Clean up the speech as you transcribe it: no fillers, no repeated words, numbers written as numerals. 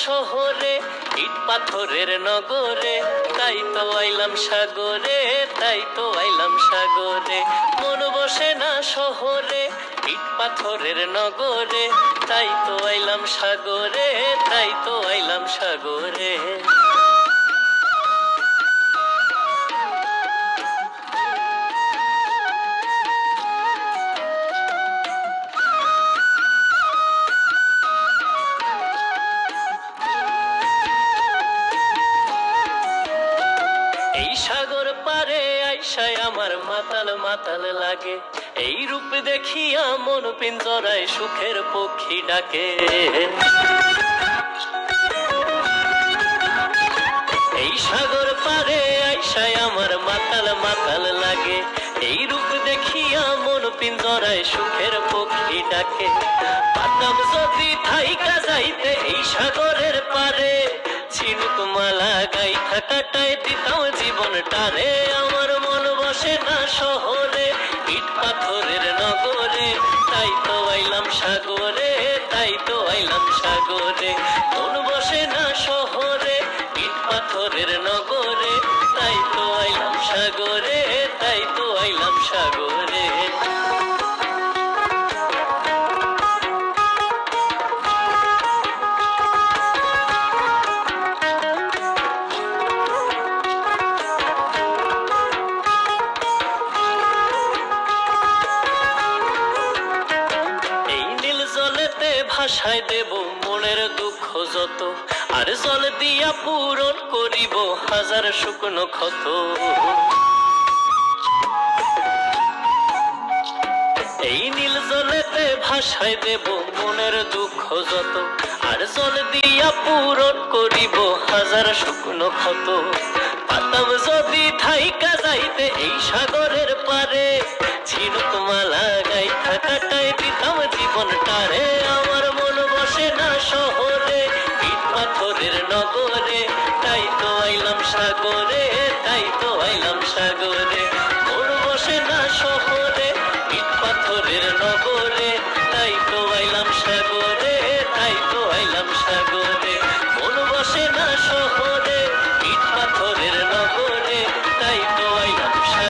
শহরে, ইট পাথরের নগরে, তাই তো আইলাম সাগরে, তাই তো আইলাম সাগরে। মন বসে না শহরে, ইট পাথরের নগরে, তাই তো আইলাম সাগরে, তাই তো আইলাম সাগরে। এই সাগর পারে আইসায় আমার মাতাল মাতাল লাগে, এই রূপ দেখিয়া মন পিঞ্জরায় সুখের পক্ষী ডাকে। এই সাগর পারে আইসায় আমার মাতাল মাতাল লাগে, এই রূপ দেখিয়া মন পিঞ্জরায় সুখের পক্ষী ডাকে। পাতাম যদি থাইকা যাইতে এই সাগরের পারে, ঝিনুক মালা গাইথা কাটায় দিতাম জীবনটারে। আমার মন বসে না শহরে, ইট পাথরের নগরে, তাই তো আইলাম সাগরে, তাই তো আইলাম সাগরে। মন বসে না শহরে, ইট পাথরের নগরে, তাই তো আইলাম সাগরে, তাই তো আইলাম সাগরে। ভাষায় দেব মনের দুঃখ যত, আর জল দিয়া পূরণ করিব হাজার শুকনো ক্ষত। এই নীল জলেতে ভাষায় দেব মনের দুঃখ যত, আর জল দিয়া পূরণ করিব হাজার শুকনো ক্ষত। পাতাম যদি থাইকা যাইতে এই সাগরের পারে, ঝিনুক মালা গাইথা কাটায় দিতাম জীবনটারে। আমার মন বসে না শহরে, ইট পাথরের নগরে, তাই তো আইলাম সাগরে, তাই তো আইলাম সাগরে। মন বসে না শহরে, ইট পাথরের নগরে, তাই তো আইলাম